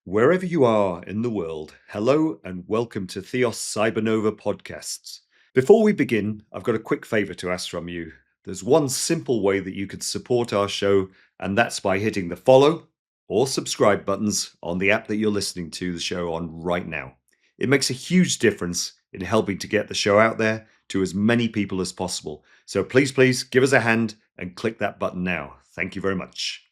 Wherever you are in the world, hello and welcome to Theos Cybernova podcasts. Before we begin, I've got a quick favor to ask from you. There's one simple way that you could support our show, and that's by hitting the follow or subscribe buttons on the app that you're listening to the show on right now. It makes a huge difference in helping to get the show out there to as many people as possible. So please give us a hand and click that button now. Thank you very much.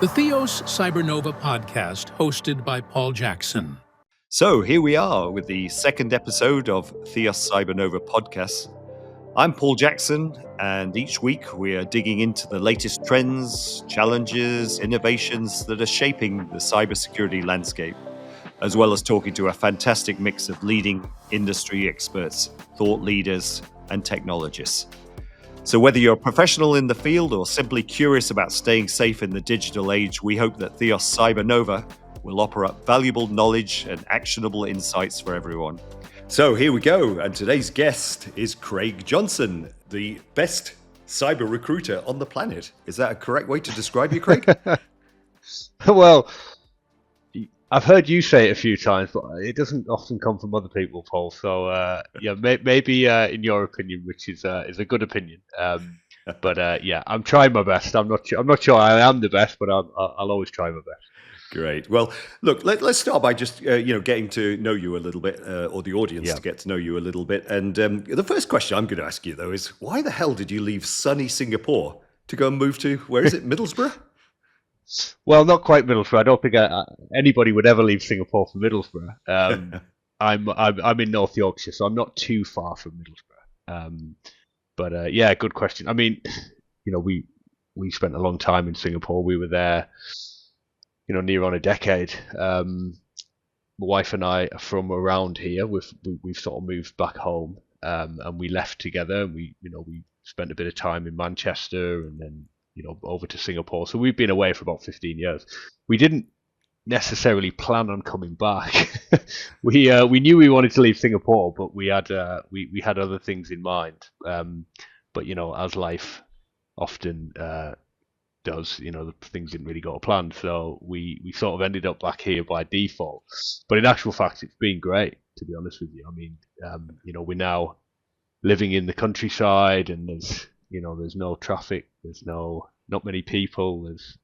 The Theos Cybernova podcast, hosted by Paul Jackson. So here we are with the second episode of Theos Cybernova podcast. I'm Paul Jackson, and each week we are digging into the latest trends, challenges, innovations that are shaping the cybersecurity landscape, as well as talking to a fantastic mix of leading industry experts, thought leaders, and technologists. So whether you're a professional in the field or simply curious about staying safe in the digital age, we hope that Theos Cybernova will offer up valuable knowledge and actionable insights for everyone. So here we go, and today's guest is Craig Johnson, the best cyber recruiter on the planet. Is that a correct way to describe you, Craig? Well, I've heard you say it a few times, but it doesn't often come from other people, Paul. So yeah, maybe in your opinion, which is a good opinion. But yeah, I'm trying my best. I'm not sure I am the best, but I'll always try my best. Great. Well, look, let's start by just getting to know you a little bit, or the audience to get to know you a little bit. And the first question I'm going to ask you, though, is why the hell did you leave sunny Singapore to go and move to, where is it, Middlesbrough? Well, not quite Middlesbrough. I don't think anybody would ever leave Singapore for Middlesbrough. I'm in North Yorkshire, so I'm not too far from Middlesbrough. But yeah, good question. I mean, we spent a long time in Singapore. We were there, near on a decade. My wife and I are from around here. We've sort of moved back home, and we left together. We spent a bit of time in Manchester, and then over to Singapore. So we've been away for about 15 years. We didn't necessarily plan on coming back. We knew we wanted to leave Singapore, but we had other things in mind. But as life often does, the things didn't really go to plan. So we sort of ended up back here by default. But in actual fact, it's been great, to be honest with you. I mean, we're now living in the countryside, and there's no traffic, there's not many people, there's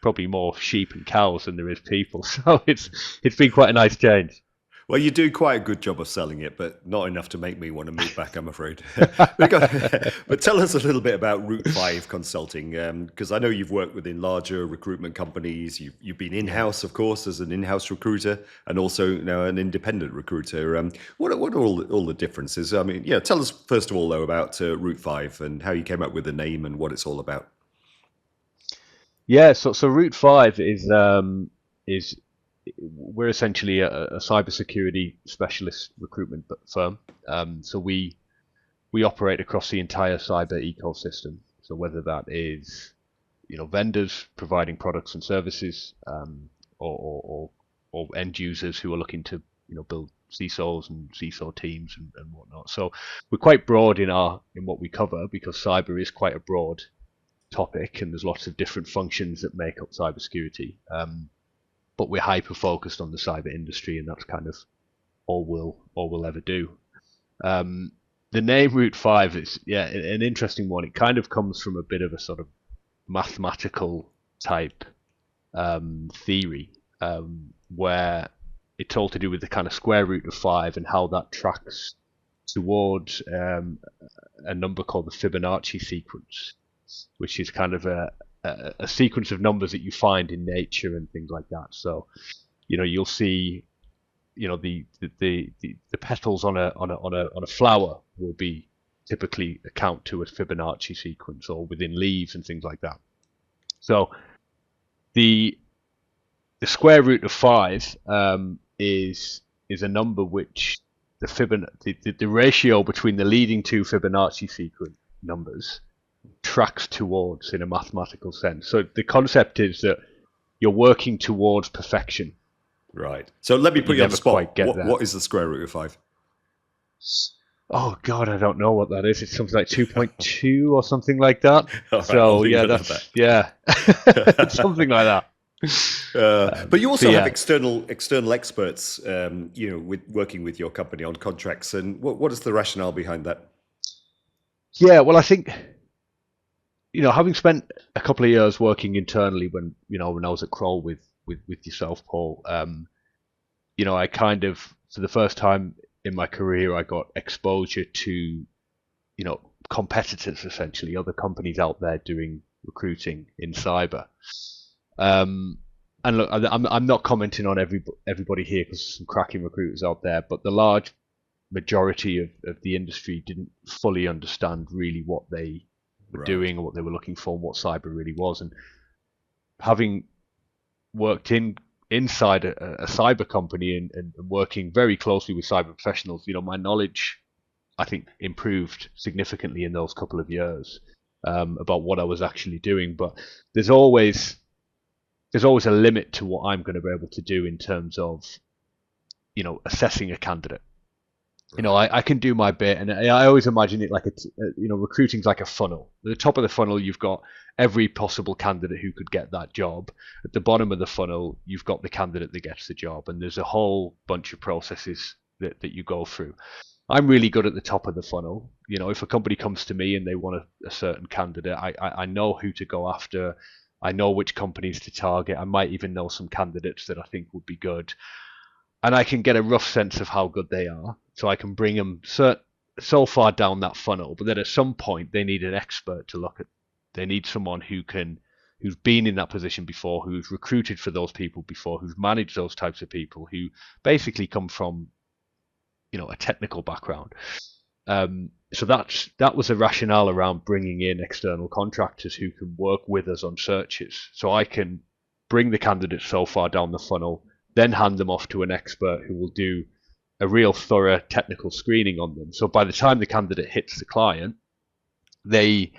probably more sheep and cows than there is people. So it's been quite a nice change. Well, you do quite a good job of selling it, but not enough to make me want to move back, I'm afraid. But tell us a little bit about Route 5 Consulting, because I know you've worked within larger recruitment companies. You've been in-house, of course, as an in-house recruiter, and also now an independent recruiter. What are all the differences? I mean, tell us first of all, though, about Route 5 and how you came up with the name and what it's all about. Yeah, so Route 5 is we're essentially a cybersecurity specialist recruitment firm. So we operate across the entire cyber ecosystem. So whether that is vendors providing products and services, or end users who are looking to build CISOs and CISO teams and whatnot. So we're quite broad in what we cover, because cyber is quite a broad topic, and there's lots of different functions that make up cybersecurity. But we're hyper focused on the cyber industry, and that's kind of all we'll ever do. The name Route 5 is an interesting one. It kind of comes from a bit of a sort of mathematical type theory, where it's all to do with the kind of square root of 5 and how that tracks towards a number called the Fibonacci sequence, which is kind of a sequence of numbers that you find in nature and things like that. So, you'll see, the petals on a flower will be typically account to a Fibonacci sequence, or within leaves and things like that. So, the square root of 5 is a number which the ratio between the leading two Fibonacci sequence numbers tracks towards in a mathematical sense. So the concept is that you're working towards perfection. Right. So let me put you on the spot. What is the square root of 5? Oh God, I don't know what that is. It's something like 2.2 or something like that. All right, I'll So leave yeah, it at that's yeah, it's that. something like that. But you But also have yeah, external experts, with working with your company on contracts. And what is the rationale behind that? yeah. Well, I think having spent a couple of years working internally when I was at Kroll with yourself, Paul, I kind of for the first time in my career I got exposure to competitors, essentially other companies out there doing recruiting in cyber. Um, and look, I'm not commenting on everybody here because there's some cracking recruiters out there, but the large majority of the industry didn't fully understand really what they were Right. doing or what they were looking for and what cyber really was. And having worked inside a cyber company and working very closely with cyber professionals, my knowledge I think improved significantly in those couple of years about what I was actually doing. But there's always there's always a limit to what I'm going to be able to do in terms of assessing a candidate. Right. I can do my bit, and I always imagine it like recruiting's like a funnel. At the top of the funnel, you've got every possible candidate who could get that job. At the bottom of the funnel, you've got the candidate that gets the job, and there's a whole bunch of processes that you go through. I'm really good at the top of the funnel. If a company comes to me and they want a certain candidate, I know who to go after. I know which companies to target. I might even know some candidates that I think would be good, and I can get a rough sense of how good they are. So I can bring them so far down that funnel. But then at some point, they need an expert to look at. They need someone who's been in that position before, who's recruited for those people before, who's managed those types of people, who basically come from a technical background. So that was a rationale around bringing in external contractors who can work with us on searches. So I can bring the candidates so far down the funnel, then hand them off to an expert who will do a real thorough technical screening on them. So by the time the candidate hits the client, they've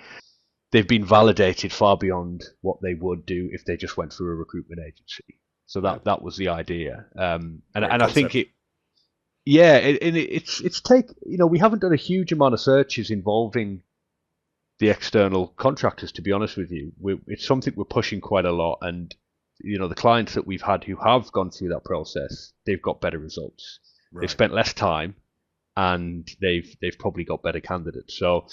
been validated far beyond what they would do if they just went through a recruitment agency. So Yeah. that was the idea, and Great I think concept. it's take we haven't done a huge amount of searches involving the external contractors, to be honest with you. It's something we're pushing quite a lot, and the clients that we've had who have gone through that process, they've got better results. They've Right. spent less time, and they've probably got better candidates. So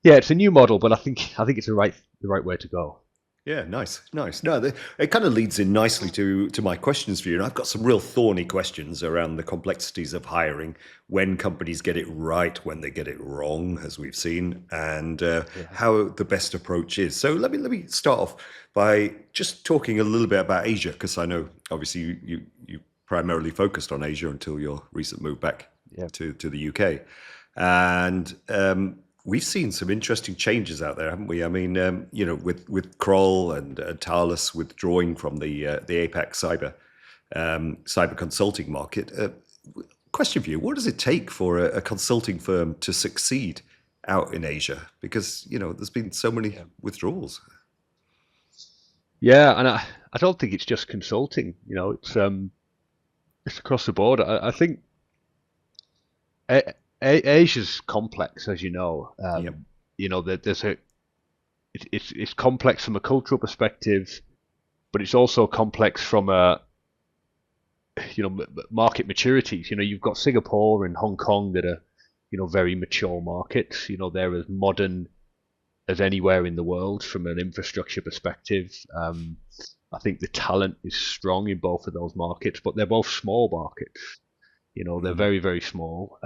yeah, it's a new model, but I think it's the right way to go. Yeah, nice, nice. No, it kind of leads in nicely to my questions for you. And I've got some real thorny questions around the complexities of hiring, when companies get it right, when they get it wrong, as we've seen, and Yeah. how the best approach is. So let me start off by just talking a little bit about Asia, because I know obviously you primarily focused on Asia until your recent move back Yeah. to the UK, and we've seen some interesting changes out there, haven't we? I mean, with Kroll and Thales withdrawing from the APAC cyber consulting market. Question for you: what does it take for a consulting firm to succeed out in Asia? Because there's been so many Yeah. withdrawals. Yeah, and I don't think it's just consulting. It's across the board. I think Asia's complex, as you know. Yep. There's it's complex from a cultural perspective, but it's also complex from a market maturities. You've got Singapore and Hong Kong that are very mature markets. They're as modern as anywhere in the world from an infrastructure perspective. I think the talent is strong in both of those markets, but they're both small markets. They're Mm. very, very small.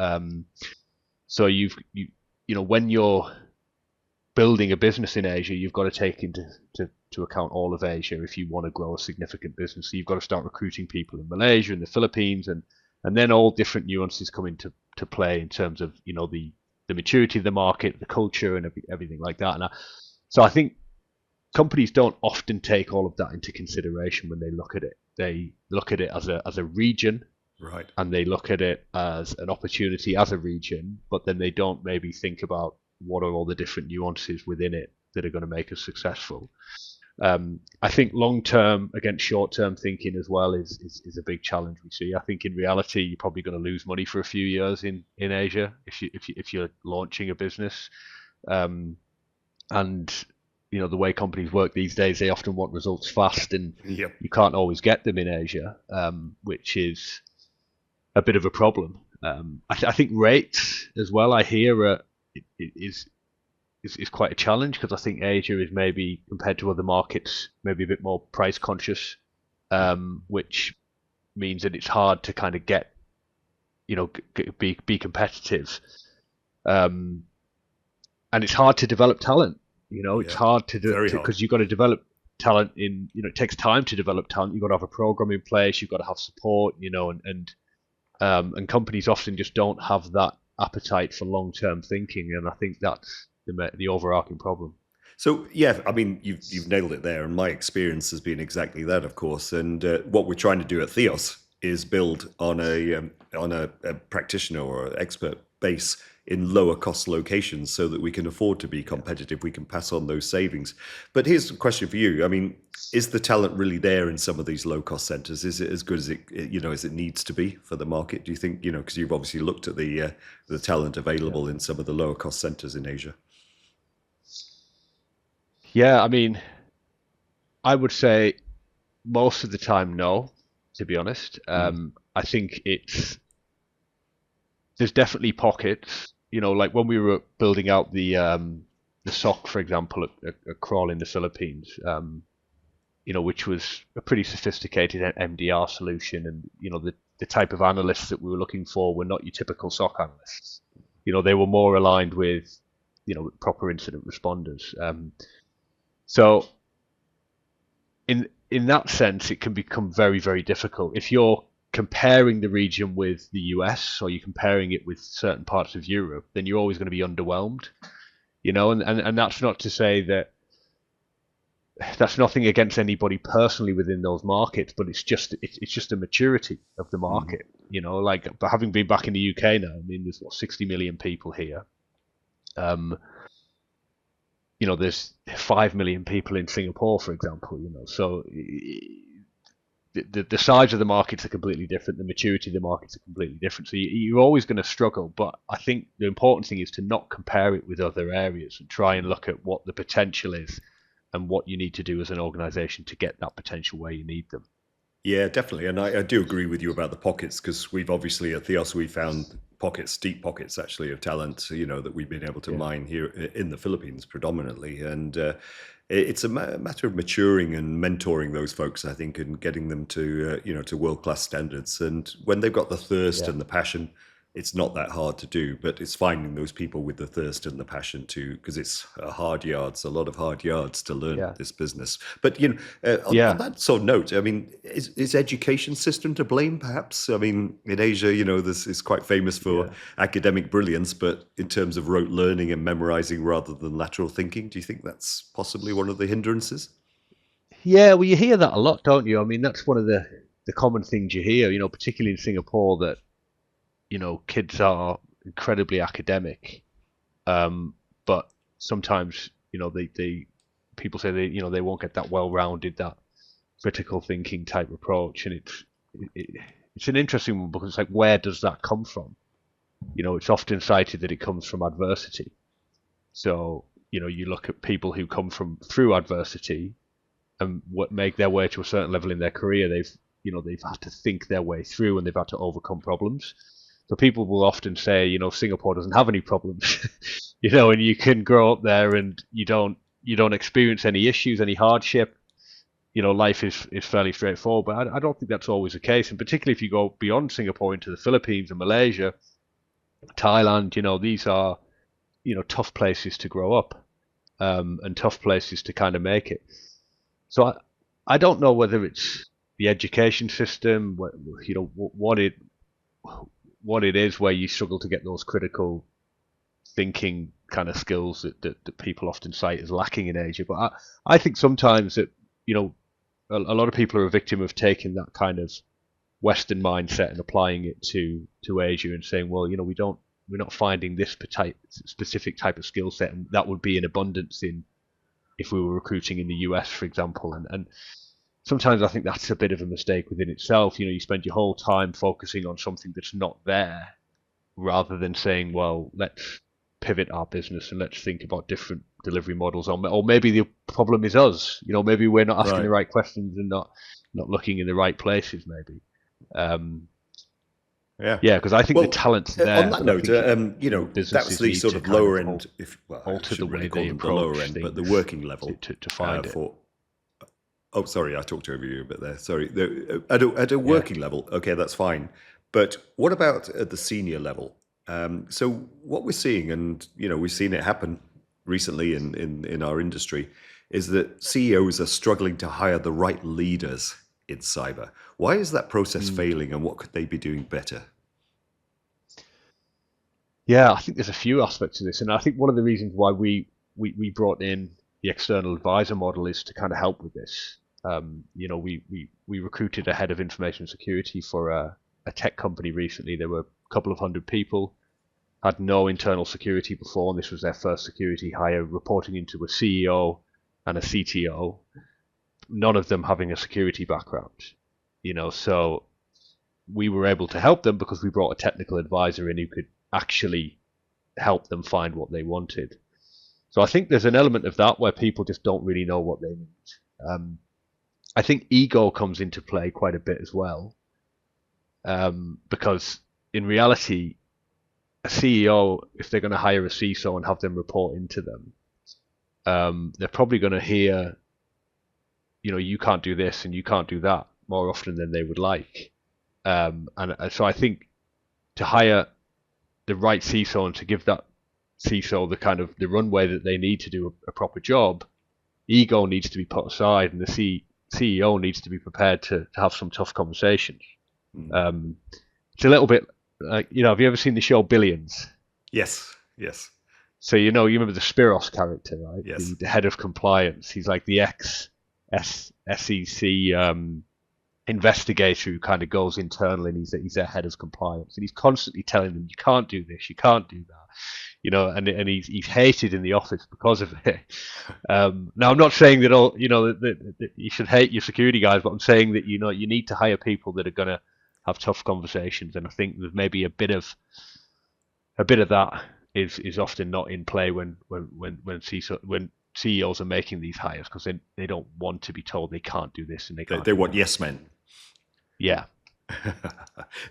So when you're building a business in Asia, you've got to take to account all of Asia if you want to grow a significant business. So you've got to start recruiting people in Malaysia and the Philippines, and then all different nuances come into to play in terms of the maturity of the market, the culture, and everything like that. So I think companies don't often take all of that into consideration when they look at it. They look at it as a region, Right. and they look at it as an opportunity as a region, but then they don't maybe think about what are all the different nuances within it that are going to make us successful. I think long term against short term thinking as well is a big challenge we see. I think in reality you're probably going to lose money for a few years in Asia if you're launching a business, and the way companies work these days, they often want results fast, and Yep. you can't always get them in Asia, which is a bit of a problem. I think rates as well, I hear, is quite a challenge, because I think Asia is, maybe compared to other markets, maybe a bit more price conscious, which means that it's hard to kind of get, be competitive, and it's hard to develop talent. It's hard to do, Very hard. because you've got to develop talent in. It takes time to develop talent. You've got to have a program in place. You've got to have support. And companies often just don't have that appetite for long-term thinking, and I think that's the overarching problem. So yeah, I mean, you've nailed it there, and my experience has been exactly that, of course. And what we're trying to do at Theos is build on a practitioner or expert base in lower cost locations, so that we can afford to be competitive. We can pass on those savings. But here's a question for you. I mean, is the talent really there in some of these low cost centers? Is it as good as it needs to be for the market? Do you think, because you've obviously looked at the talent available in some of the lower cost centers in Asia? Yeah, I mean, I would say most of the time, no, to be honest. I think there's definitely pockets, like when we were building out the SOC, for example, at Crawl in the Philippines, which was a pretty sophisticated MDR solution, and the type of analysts that we were looking for were not your typical SOC analysts. They were more aligned with proper incident responders. So in that sense, it can become very, very difficult if you're comparing the region with the US, or you're comparing it with certain parts of Europe. Then you're always going to be underwhelmed, and that's not to say that that's nothing against anybody personally within those markets, but it's just a maturity of the market. But having been back in the UK now, I mean, there's 60 million people here. There's 5 million people in Singapore, for example. So the size of the markets are completely different. The maturity of the markets are completely different. So you're always going to struggle. But I think the important thing is to not compare it with other areas, and try and look at what the potential is and what you need to do as an organization to get that potential where you need them. Yeah, definitely. And I do agree with you about the pockets, because we've obviously at Theos, we found deep pockets actually of talent, that we've been able to mine here in the Philippines predominantly. And it's a matter of maturing and mentoring those folks, I think, and getting them to, to world-class standards. And when they've got the thirst and the passion, it's not that hard to do, but it's finding those people with the thirst and the passion too, because it's a lot of hard yards to learn this business. But on that sort of note, I mean, is education system to blame? Perhaps. I mean, in Asia, this is quite famous for academic brilliance, but in terms of rote learning and memorizing rather than lateral thinking, do you think that's possibly one of the hindrances? Yeah, well, you hear that a lot, don't you? I mean, that's one of the common things you hear, particularly in Singapore, that kids are incredibly academic, but sometimes people say they won't get that well-rounded, that critical thinking type approach, and it's an interesting one, because it's like, where does that come from? It's often cited that it comes from adversity. So you look at people who come through adversity and make their way to a certain level in their career. They've had to think their way through, and they've had to overcome problems. So people will often say, Singapore doesn't have any problems, and you can grow up there and you don't experience any issues, any hardship. Life is fairly straightforward. But I don't think that's always the case, and particularly if you go beyond Singapore into the Philippines and Malaysia, Thailand, these are tough places to grow up, and tough places to kind of make it. So I don't know whether it's the education system, what it is where you struggle to get those critical thinking kind of skills that people often cite as lacking in Asia. But I think sometimes that a lot of people are a victim of taking that kind of Western mindset and applying it to Asia, and saying, well, we're not finding this specific type of skill set, and that would be in abundance in if we were recruiting in the US, for example. And sometimes I think that's a bit of a mistake within itself. You spend your whole time focusing on something that's not there, rather than saying, well, let's pivot our business and let's think about different delivery models. Or maybe the problem is us. Maybe we're not asking the right questions and not looking in the right places, maybe. Because I think the talent's there. On that note, that's the sort of lower end, alter the way they approach the lower end, but the working level to find it. Oh, sorry, I talked over you a bit there. Sorry. At a working level, okay, that's fine. But what about at the senior level? So what we're seeing, and we've seen it happen recently in our industry, is that CEOs are struggling to hire the right leaders in cyber. Why is that process failing, and what could they be doing better? Yeah, I think there's a few aspects to this, and I think one of the reasons why we brought in the external advisor model is to kind of help with this. We recruited a head of information security for a tech company recently. There were a couple of hundred people, had no internal security before, and this was their first security hire, reporting into a CEO and a CTO, none of them having a security background. So we were able to help them because we brought a technical advisor in who could actually help them find what they wanted. So I think there's an element of that where people just don't really know what they need. I think ego comes into play quite a bit as well, because in reality, a CEO, if they're going to hire a CISO and have them report into them, they're probably going to hear, you can't do this and you can't do that more often than they would like. And so I think to hire the right CISO and to give that CISO the kind of the runway that they need to do a proper job, ego needs to be put aside, and the CEO needs to be prepared to have some tough conversations. It's a little bit like, have you ever seen the show Billions? Yes. So you remember the Spiros character, right? Yes. The head of compliance. He's like the ex-SEC investigator who kind of goes internal, and he's their head of compliance, and he's constantly telling them, you can't do this, you can't do that, and he's hated in the office because of it. Now I'm not saying that all that you should hate your security guys, but I'm saying that you need to hire people that are going to have tough conversations, and I think there's maybe a bit of that is often not in play when CEOs are making these hires, because they don't want to be told they can't do this and they can't. They want yes men. Yeah.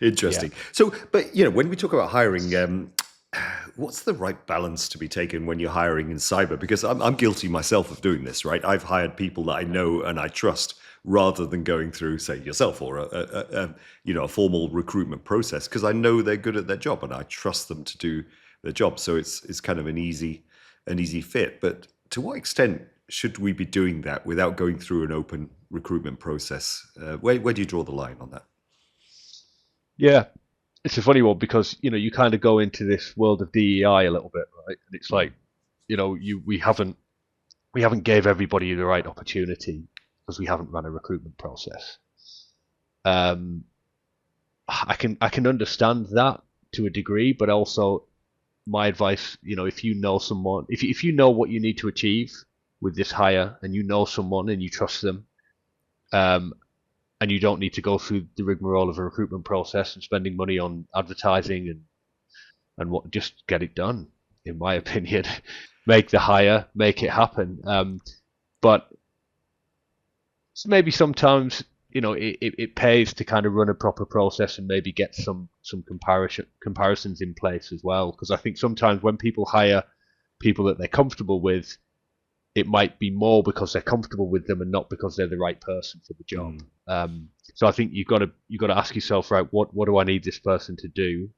Interesting. Yeah. So, but when we talk about hiring, what's the right balance to be taken when you're hiring in cyber? Because I'm guilty myself of doing this, right? I've hired people that I know and I trust, rather than going through, say, yourself or a formal recruitment process, because I know they're good at their job and I trust them to do their job. So it's kind of an easy fit. But to what extent should we be doing that without going through an open recruitment process? Where do you draw the line on that? Yeah, it's a funny one, because you kind of go into this world of DEI a little bit, right? And it's like, we haven't gave everybody the right opportunity because we haven't run a recruitment process. I can understand that to a degree, but also my advice, if you know someone, if you know what you need to achieve with this hire, and you know someone and you trust them, and you don't need to go through the rigmarole of a recruitment process and spending money on advertising and what, just get it done, in my opinion. Make the hire, make it happen. But maybe sometimes, it pays to kind of run a proper process and maybe get some comparisons in place as well. Because I think sometimes when people hire people that they're comfortable with, it might be more because they're comfortable with them and not because they're the right person for the job. So I think you've got to ask yourself, right, what do I need this person to do?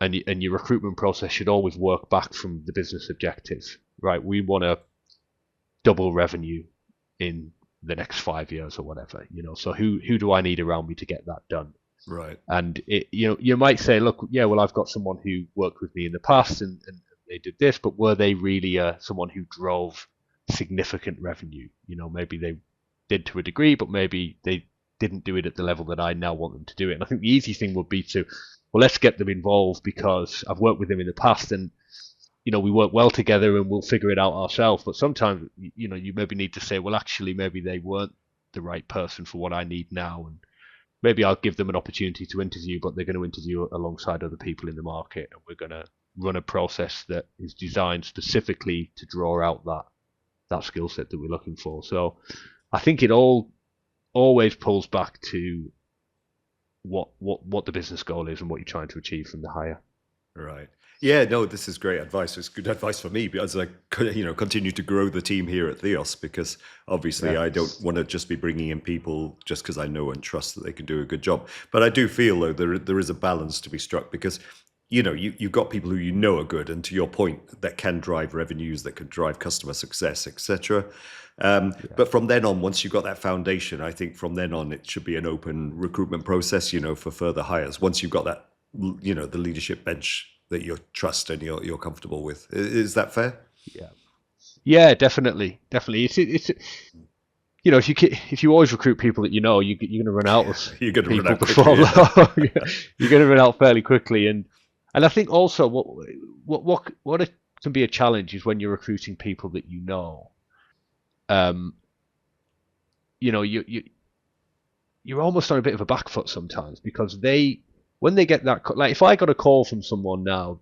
And your recruitment process should always work back from the business objectives, right? We want to double revenue in the next 5 years or whatever, so who do I need around me to get that done? Right. And you might say, look, yeah, well, I've got someone who worked with me in the past and they did this, but were they really someone who drove significant revenue? Maybe they did to a degree, but maybe they didn't do it at the level that I now want them to do it. And I think the easy thing would be to, well, let's get them involved because I've worked with them in the past, and we work well together and we'll figure it out ourselves. But sometimes, you maybe need to say, well, actually, maybe they weren't the right person for what I need now. And maybe I'll give them an opportunity to interview, but they're going to interview alongside other people in the market. And we're going to run a process that is designed specifically to draw out that skill set that we're looking for. So I think it always pulls back to what the business goal is and what you're trying to achieve from the hire. Right. Yeah, no, this is great advice. It's good advice for me as I continue to grow the team here at Theos, because obviously I don't want to just be bringing in people just because I know and trust that they can do a good job. But I do feel, though, there is a balance to be struck, because you've got people who are good, and to your point, that can drive revenues, that can drive customer success, etc. But from then on, once you've got that foundation, I think from then on it should be an open recruitment process, for further hires. Once you've got that, the leadership bench that you trust and you're comfortable with. Is that fair? Yeah, definitely. It's if you always recruit people that you're going to run out of you're going to people run out before quickly, you're going to run out fairly quickly. And I think also what it can be a challenge is when you're recruiting people that you're almost on a bit of a back foot sometimes, because when they get that, like if I got a call from someone now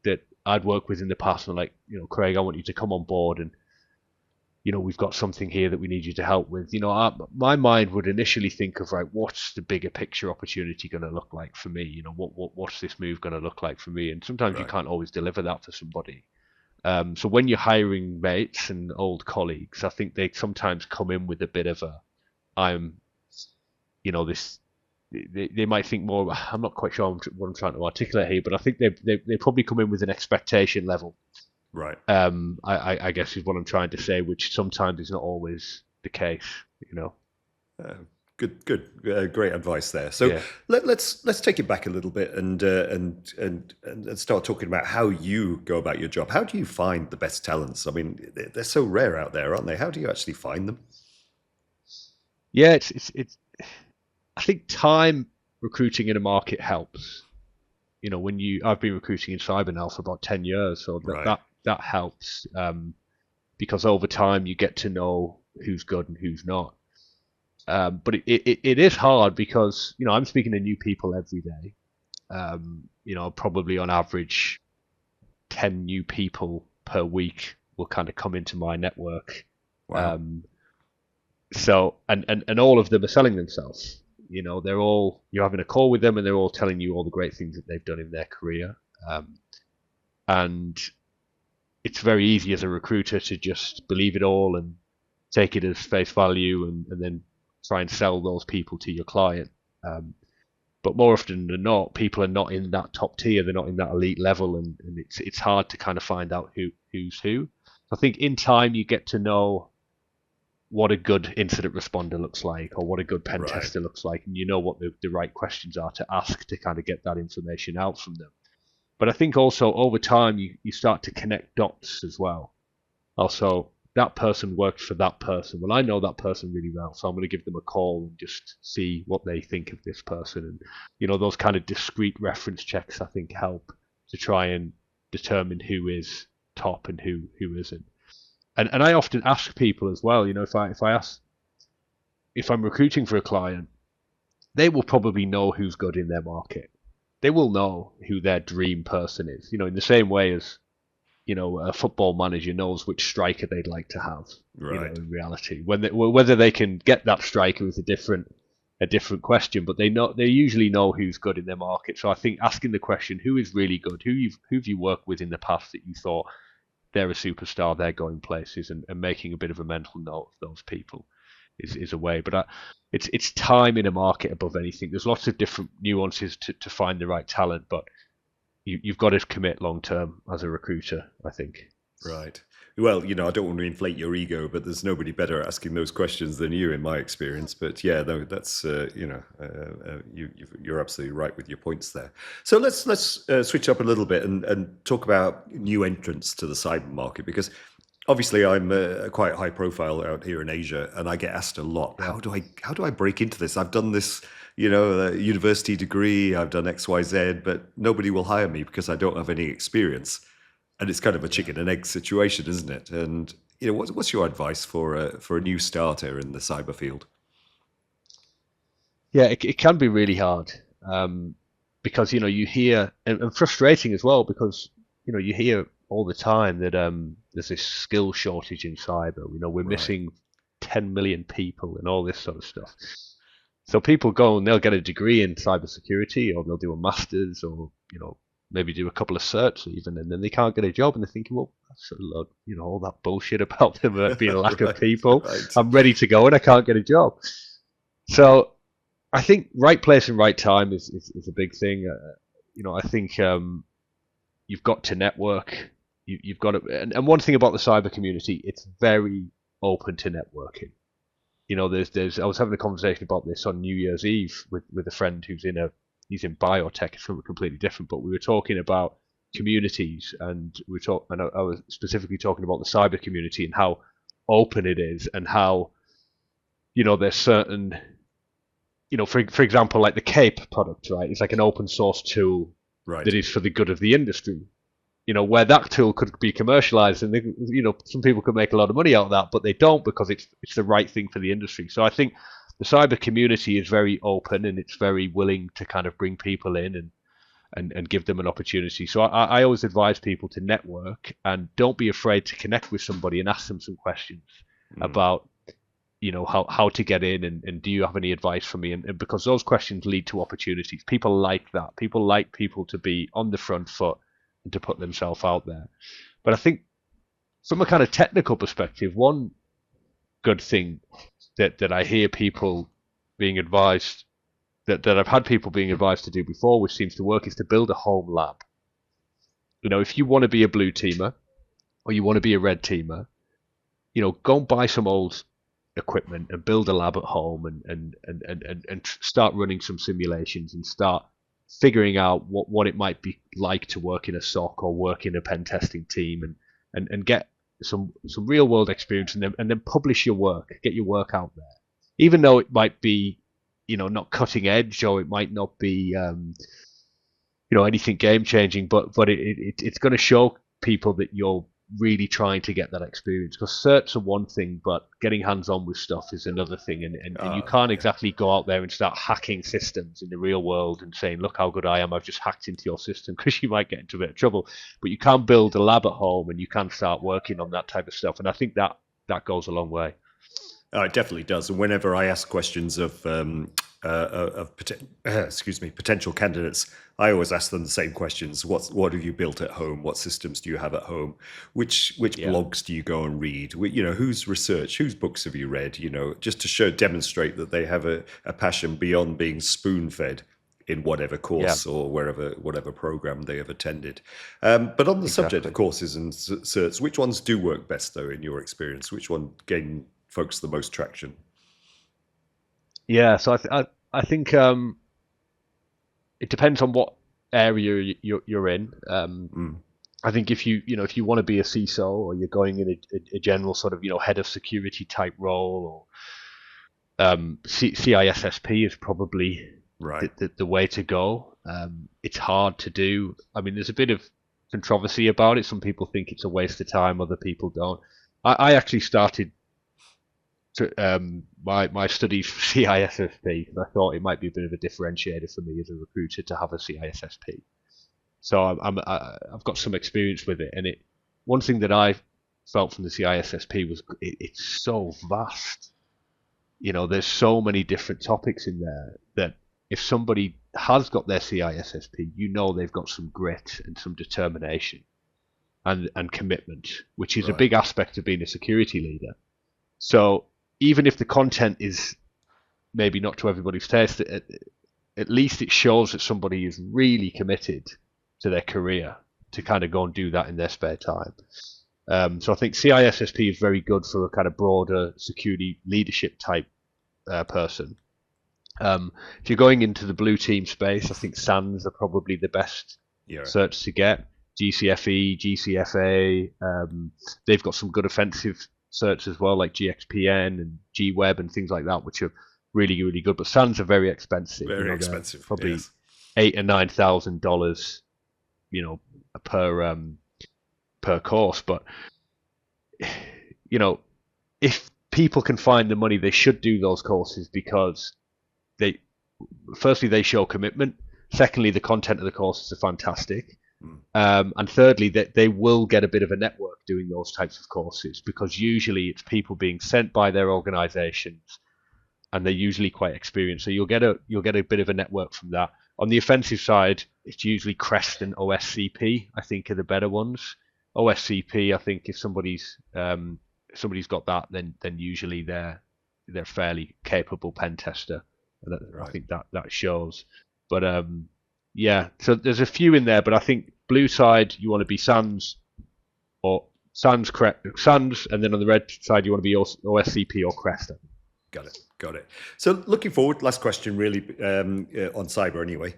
that I'd worked with in the past and like, Craig, I want you to come on board and, we've got something here that we need you to help with. My mind would initially think of, right, what's the bigger picture opportunity going to look like for me? What's this move going to look like for me? And sometimes you can't always deliver that for somebody. So when you're hiring mates and old colleagues, I think they sometimes come in with a bit of they might think more. I'm not quite sure what I'm trying to articulate here, but I think they probably come in with an expectation level. Right. I guess is what I'm trying to say, which sometimes is not always the case. Good, great advice there. So let's take it back a little bit and start talking about how you go about your job. How do you find the best talents? I mean, they're so rare out there, aren't they? How do you actually find them? Yeah, it's. I think time recruiting in a market helps. I've been recruiting in cyber now for about 10 years, so that helps, because over time you get to know who's good and who's not. But it is hard because, I'm speaking to new people every day. Probably on average 10 new people per week will kind of come into my network. Wow. So, and all of them are selling themselves. You're having a call with them and they're all telling you all the great things that they've done in their career. And it's very easy as a recruiter to just believe it all and take it as face value and then try and sell those people to your client. But more often than not, people are not in that top tier. They're not in that elite level, and it's hard to kind of find out who's who. So I think in time you get to know what a good incident responder looks like, or what a good pen tester looks like, and you know what the right questions are to ask to kind of get that information out from them. But I think also over time you start to connect dots as well. Also, that person worked for that person. Well, I know that person really well, so I'm going to give them a call and just see what they think of this person. And those kind of discrete reference checks I think help to try and determine who is top and who isn't. And I often ask people as well, if I'm recruiting for a client, they will probably know who's good in their market. They will know who their dream person is, in the same way as, a football manager knows which striker they'd like to have, in reality. Whether they can get that striker is a different question, but they usually know who's good in their market. So I think asking the question, who is really good, who've you worked with in the past that you thought they're a superstar, they're going places, and making a bit of a mental note of those people is a way. But it's time in a market above anything. There's lots of different nuances to find the right talent, but you've got to commit long term as a recruiter, I think. Right. Well, I don't want to inflate your ego, but there's nobody better at asking those questions than you, in my experience. But yeah, no, that's you're absolutely right with your points there. So let's switch up a little bit and talk about new entrants to the cyber market, because obviously I'm quite high profile out here in Asia, and I get asked a lot, how do I break into this? I've done this, a university degree, I've done XYZ, but nobody will hire me because I don't have any experience. And it's kind of a chicken and egg situation, isn't it? And what's your advice for a new starter in the cyber field? Yeah, it can be really hard, because you hear, and frustrating as well, because you hear all the time that there's this skill shortage in cyber. We're missing 10 million people and all this sort of stuff. So people go and they'll get a degree in cybersecurity, or they'll do a master's, or maybe do a couple of certs even, and then they can't get a job, and they're thinking, well, that's a lot, all that bullshit about there being a lack of people. Right. I'm ready to go and I can't get a job. So I think right place and right time is a big thing. I think you've got to network. You've got to, and one thing about the cyber community, it's very open to networking. There's I was having a conversation about this on New Year's Eve with a friend he's in biotech. It's something completely different, but we were talking about communities, and I was specifically talking about the cyber community and how open it is, and how there's certain, for example, like the CAPE product, right? It's like an open source tool that is for the good of the industry. Where that tool could be commercialized, and some people could make a lot of money out of that, but they don't, because it's the right thing for the industry. So I think the cyber community is very open, and it's very willing to kind of bring people in and give them an opportunity. So I always advise people to network, and don't be afraid to connect with somebody and ask them some questions about how to get in, and do you have any advice for me? And because those questions lead to opportunities. People like that. People like people to be on the front foot and to put themselves out there. But I think from a kind of technical perspective, one good thing that I hear people being advised, that I've had people being advised to do before, which seems to work, is to build a home lab. If you want to be a blue teamer, or you want to be a red teamer, go and buy some old equipment and build a lab at home, and start running some simulations, and start figuring out what it might be like to work in a SOC or work in a pen testing team, and get some real world experience, and then publish your work, get your work out there, even though it might be not cutting edge, or it might not be anything game changing, but it's going to show people that you're really trying to get that experience. Because certs are one thing, but getting hands on with stuff is another thing, and you can't exactly go out there and start hacking systems in the real world and saying, look how good I am, I've just hacked into your system, because you might get into a bit of trouble. But you can build a lab at home, and you can start working on that type of stuff, and I think that goes a long way. It definitely does. And whenever I ask questions of potential candidates, I always ask them the same questions. What have you built at home? What systems do you have at home? Which blogs do you go and read? Whose research, whose books have you read? Just to demonstrate that they have a passion beyond being spoon-fed in whatever course or whatever program they have attended. But on the subject of courses and certs, which ones do work best, though, in your experience? Which one gain folks the most traction? Yeah, so I think it depends on what area you're in. I think if you want to be a CISO, or you're going in a general sort of head of security type role, or CISSP is probably the way to go. It's hard to do. I mean, there's a bit of controversy about it. Some people think it's a waste of time, other people don't. I actually started my studies for CISSP, because I thought it might be a bit of a differentiator for me as a recruiter to have a CISSP. So I've got some experience with it, and one thing that I felt from the CISSP was it's so vast. There's so many different topics in there that if somebody has got their CISSP, they've got some grit and some determination and commitment, which is a big aspect of being a security leader. So even if the content is maybe not to everybody's taste, at least it shows that somebody is really committed to their career to kind of go and do that in their spare time. So I think CISSP is very good for a kind of broader security leadership type person. If you're going into the blue team space, I think SANs are probably the best certs to get. GCFE, GCFA, they've got some good offensive certs as well, like GXPN and GWeb and things like that, which are really, really good. But SANs are very expensive. Very expensive. Probably $8,000 or $9,000, per per course. But if people can find the money, they should do those courses because firstly, they show commitment. Secondly, the content of the courses are fantastic. And thirdly, that they will get a bit of a network doing those types of courses, because usually it's people being sent by their organizations, and they're usually quite experienced. So you'll get a bit of a network from that. On the offensive side, it's usually Crest and OSCP, I think, are the better ones. OSCP, I think, if somebody's got that, then usually they're fairly capable pen tester. And right. I think that shows. But so there's a few in there, but I think blue side you want to be Sans, and then on the red side you want to be OSCP or Crest. Got it. So looking forward, last question really on cyber anyway.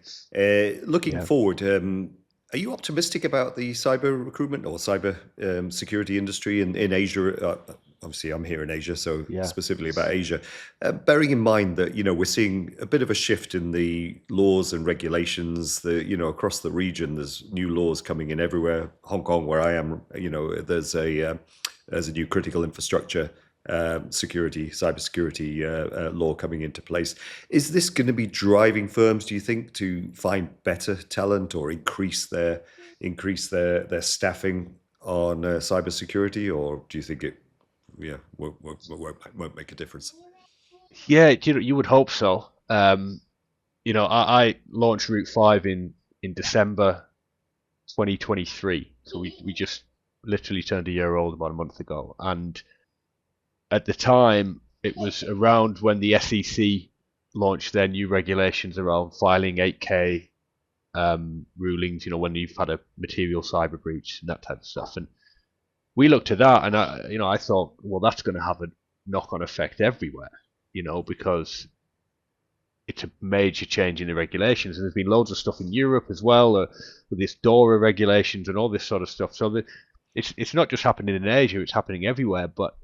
Looking forward, are you optimistic about the cyber recruitment or cyber security industry in Asia? Obviously, I'm here in Asia, so specifically about Asia. Bearing in mind that we're seeing a bit of a shift in the laws and regulations. Across the region, there's new laws coming in everywhere. Hong Kong, where I am, there's a new critical infrastructure cybersecurity law coming into place. Is this going to be driving firms, do you think, to find better talent or increase their staffing on cybersecurity, or do you think it won't make a difference? Yeah, you would hope so. I launched Route 5 in December 2023, so we just literally turned a year old about a month ago, and at the time, it was around when the SEC launched their new regulations around filing 8K rulings, when you've had a material cyber breach and that type of stuff. And we looked at that, and I thought, well, that's going to have a knock-on effect everywhere, because it's a major change in the regulations. And there's been loads of stuff in Europe as well, with this DORA regulations and all this sort of stuff. So it's not just happening in Asia; it's happening everywhere. But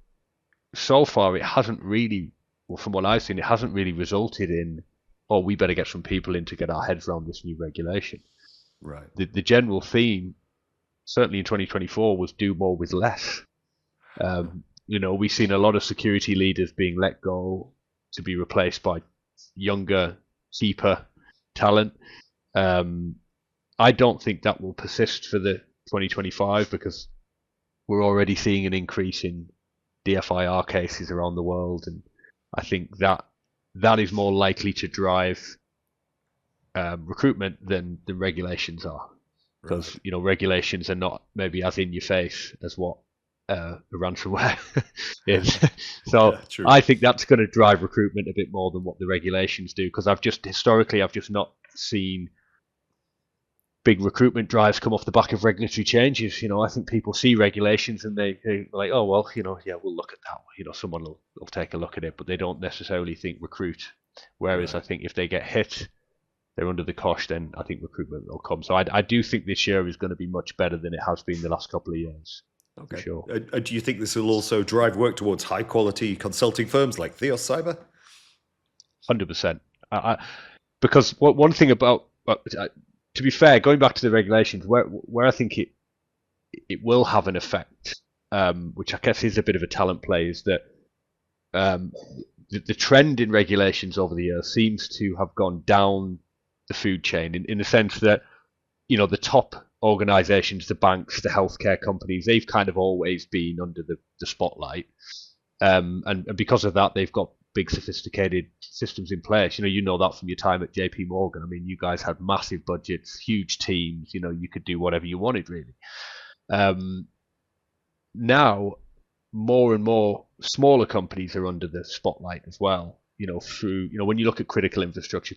so far, it hasn't really, well, from what I've seen, it hasn't really resulted in, we better get some people in to get our heads around this new regulation. Right. The general theme, certainly in 2024, was do more with less. We've seen a lot of security leaders being let go to be replaced by younger, cheaper talent. I don't think that will persist for the 2025, because we're already seeing an increase in DFIR cases around the world, and I think that is more likely to drive recruitment than the regulations are, because regulations are not maybe as in your face as what a ransomware is. So I think that's going to drive recruitment a bit more than what the regulations do, because I've just not seen big recruitment drives come off the back of regulatory changes. I think people see regulations and they're like, oh, well, we'll look at that. Someone will take a look at it, but they don't necessarily think recruit. Whereas I think if they get hit, they're under the cosh, then I think recruitment will come. So I do think this year is going to be much better than it has been the last couple of years. Okay. For sure. Do you think this will also drive work towards high quality consulting firms like Theos Cyber? 100%. Because one thing about, to be fair, going back to the regulations, where I think it will have an effect, which I guess is a bit of a talent play, is that the trend in regulations over the years seems to have gone down the food chain in the sense that, the top organizations, the banks, the healthcare companies, they've kind of always been under the spotlight. And because of that, they've got big sophisticated systems in place. You know that from your time at JP Morgan. I mean, you guys had massive budgets, huge teams, you could do whatever you wanted, really. Now, more and more smaller companies are under the spotlight as well. Through, when you look at critical infrastructure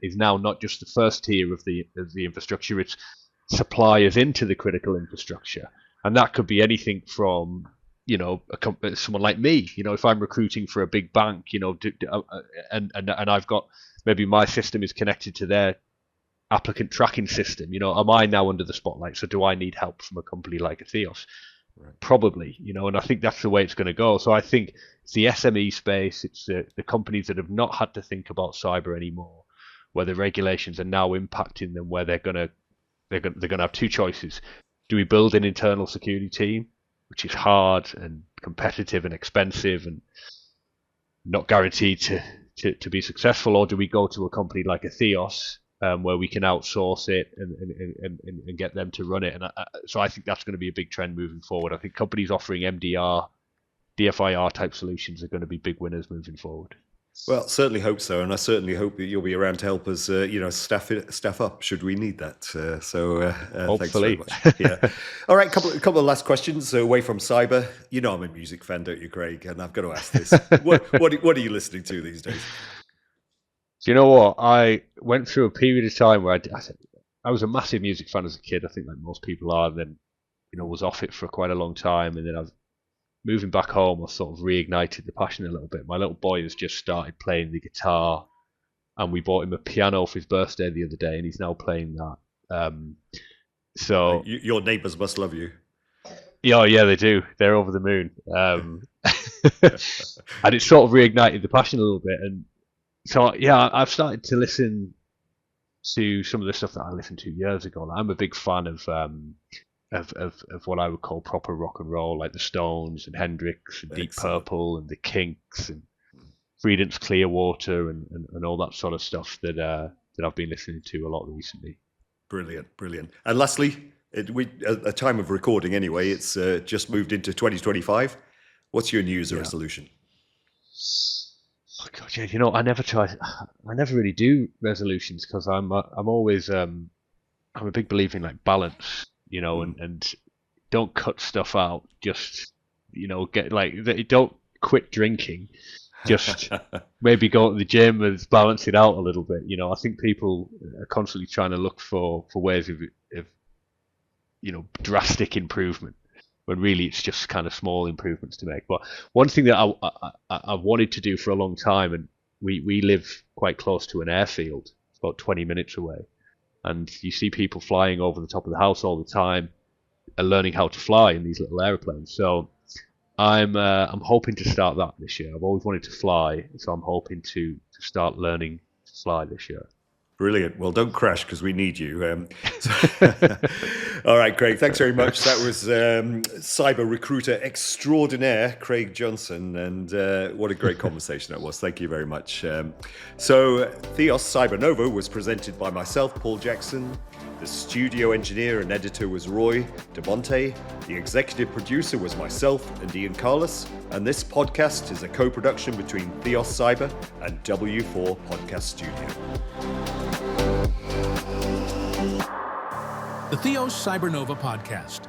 is now not just the first tier of the infrastructure, it's suppliers into the critical infrastructure. And that could be anything from, someone like me, if I'm recruiting for a big bank, and I've got, maybe my system is connected to their applicant tracking system, am I now under the spotlight? So do I need help from a company like a Theos? Right. Probably, and I think that's the way it's going to go. So I think it's the SME space, it's the companies that have not had to think about cyber anymore, where the regulations are now impacting them, where they're going to have two choices: do we build an internal security team, which is hard and competitive and expensive and not guaranteed to be successful, or do we go to a company like a Theos where we can outsource it and get them to run it? And so I think that's going to be a big trend moving forward. I think companies offering MDR, DFIR type solutions are going to be big winners moving forward. Well, certainly hope so, and I certainly hope that you'll be around to help us, staff up should we need that. Thanks very much. Yeah. All right, couple of last questions away from cyber. You know I'm a music fan, don't you, Craig? And I've got to ask this: what are you listening to these days? Do you know what? I went through a period of time where I was a massive music fan as a kid. I think like most people are. And then, was off it for quite a long time, and then I've moving back home, I sort of reignited the passion a little bit. My little boy has just started playing the guitar, and we bought him a piano for his birthday the other day, and he's now playing that. So your neighbours must love you. Yeah, they do. They're over the moon. And it sort of reignited the passion a little bit. And so, yeah, I've started to listen to some of the stuff that I listened to years ago. I'm a big fan of what I would call proper rock and roll, like the Stones and Hendrix and Deep Purple and the Kinks and Creedence Clearwater and all that sort of stuff that I've been listening to a lot recently. Brilliant. And lastly, at a time of recording anyway, it's just moved into 2025. What's your New Year's resolution? Oh God, yeah, I never really do resolutions because I'm always I'm a big believer in like balance. And don't cut stuff out. Just, don't quit drinking. Just maybe go to the gym and balance it out a little bit. I think people are constantly trying to look for ways of drastic improvement, when really it's just kind of small improvements to make. But one thing that I wanted to do for a long time, and we live quite close to an airfield, it's about 20 minutes away. And you see people flying over the top of the house all the time and learning how to fly in these little airplanes. So I'm hoping to start that this year. I've always wanted to fly, so I'm hoping to start learning to fly this year. Brilliant. Well, don't crash because we need you. All right, Craig, thanks very much. That was cyber recruiter extraordinaire, Craig Johnson. And what a great conversation that was. Thank you very much. So Theos Cybernova was presented by myself, Paul Jackson. The studio engineer and editor was Roy DeMonte. The executive producer was myself and Ian Carlos. And this podcast is a co-production between Theos Cyber and W4 Podcast Studio. The Theos Cybernova podcast.